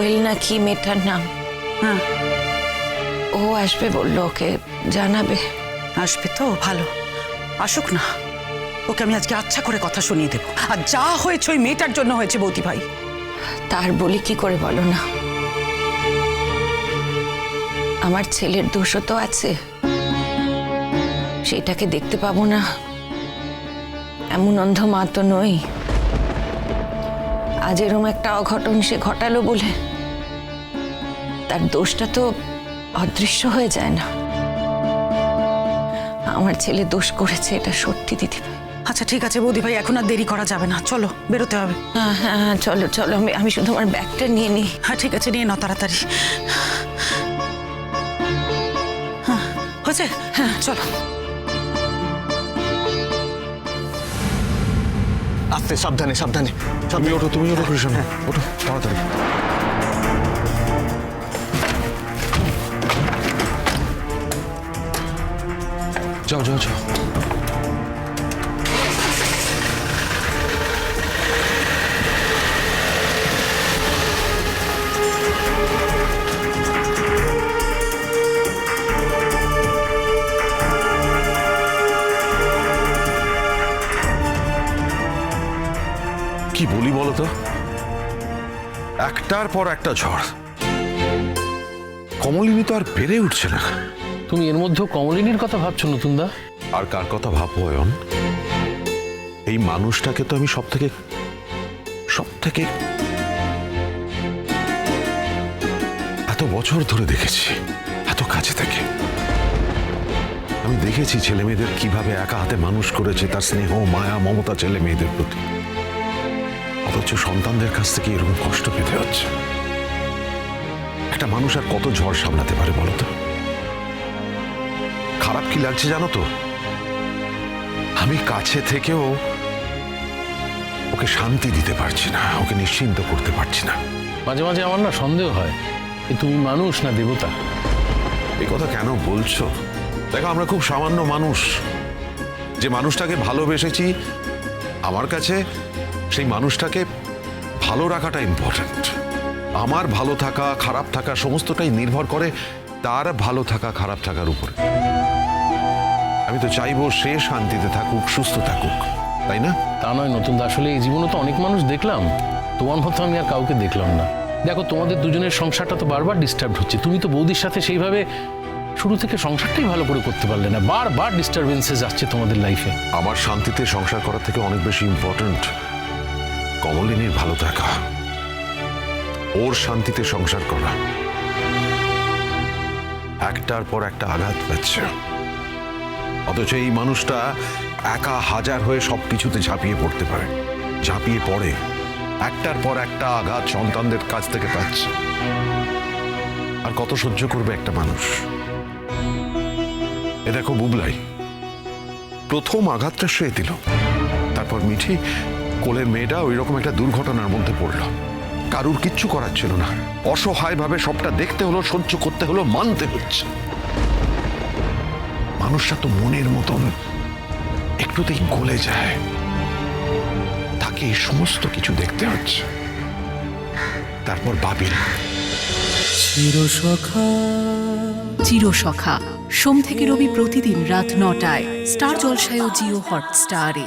কোয়েল না কি মেয়েটার নাম, হ্যাঁ ও আসবে বললো, ওকে জানাবে। আসবে তো ভালো, আসুক না। ওকে আমি আজকে আচ্ছা করে কথা শুনিয়ে দেবো। আর যা হয়েছে ওই মেয়েটার জন্য হয়েছে বৌদি ভাই। তার বলি কি করে বলো না, আমার ছেলের দোষও তো আছে, সেটাকে দেখতে পাবো না এমন অন্ধ মা তো নই। আজ এরম একটা অঘটন সে ঘটালো বলে তার দোষটা তো অদৃশ্য হয়ে যায় না। আমার ছেলে দোষ করেছে, এটা সত্যি দিদিভাই। আচ্ছা ঠিক আছে বৌদি ভাই, এখন আর দেরি করা যাবে না, চলো বেরোতে হবে। হ্যাঁ হ্যাঁ হ্যাঁ, চলো চলো, আমি শুধু আমার ব্যাগটা নিয়ে নিই। হ্যাঁ ঠিক আছে, নিয়ে নাও তাড়াতাড়ি। হ্যাঁ হয়েছে, হ্যাঁ চলো। আস্তে, সাবধানে সাবধানে। তুমি ওঠো, তুমি ওঠো কৃষ্ণ, ওঠো তাড়াতাড়ি। যাও যাও যাও। কি বলি বলো তো, একটার পর একটা ঝড়। কমলিনী তো আর বেড়ে উঠছে না। তুমি এর মধ্যে কমলিনীর কথা ভাবছো নতুনদা? আর কার কথা ভাববো অয়ন? এই মানুষটাকে তো আমি সব থেকে এত বছর ধরে দেখেছি, এত কাছে থেকে আমি দেখেছি ছেলে মেয়েদের কিভাবে একা হাতে মানুষ করেছে, তার স্নেহ মায়া মমতা ছেলে মেয়েদের প্রতি। অথচ সন্তানদের কাছ থেকে এরকম কষ্ট পেতে হচ্ছে। একটা মানুষ আর কত ঝড় সামলাতে পারে বলো তো? খারাপ কি লাগছে জানো তো, আমি কাছে থেকেও ওকে শান্তি দিতে পারছি না, ওকে নিশ্চিন্ত করতে পারছি না। মাঝে মাঝে আমার না সন্দেহ হয় যে তুমি মানুষ না দেবতা। এই কথা কেন বলছো? দেখো, আমরা খুব সামান্য মানুষ। যে মানুষটাকে ভালোবেসেছি, আমার কাছে সেই মানুষটাকে ভালো রাখাটা ইম্পর্ট্যান্ট। আমার ভালো থাকা খারাপ থাকা সমস্তটাই নির্ভর করে তার ভালো থাকা খারাপ থাকার উপরে। আমি তো চাইবো সে শান্তিতে থাকুক, সুস্থ থাকুক, তাই না? তা নয় নতুনদা, আসলে এই জীবনে তো অনেক মানুষ দেখলাম, তোমার মতো আমি আর কাউকে দেখলাম না। দেখো, তোমাদের দুজনের সংসারটা তো বারবার ডিস্টার্ব হচ্ছে। তুমি তো বৌদির সাথে সেইভাবে শুরু থেকে সংসারটাই ভালো করে করতে পারলে না, বারবার ডিস্টারবেন্সেস আসছে তোমাদের লাইফে। আমার শান্তিতে সংসার করার থেকে অনেক বেশি ইম্পর্ট্যান্ট কমলিনীর ভালো থাকা, ওর শান্তিতে সংসার করা। একটার পর একটা আঘাত পাচ্ছে, অথচ এই মানুষটা একা হাজার হয়ে সবকিছুতে ঝাঁপিয়ে পড়তে পারে, ঝাঁপিয়ে পড়ে। একটার পর একটা আঘাত সন্তানদের কাছ থেকে পাচ্ছে। আর কত সহ্য করবে একটা মানুষ? এ দেখো বুবলাই, প্রথম আঘাতটা সে দিল, তারপর মিঠি কোলের মেয়েটা ওই রকম একটা দুর্ঘটনার মধ্যে পড়ল। কারুর কিচ্ছু করার ছিল না, অসহায়ভাবে সবটা দেখতে হলো, সহ্য করতে হলো, মানতে হচ্ছে। মানুষটা তো মনের মতন একটুতেই গলে যায়, তাকে এই সমস্ত কিছু দেখতে হচ্ছে। তারপর বাবিল চিরসখা সোম থেকে রবি প্রতিদিন রাত ৯টায় স্টার জলসায় ও জিও হটস্টারে।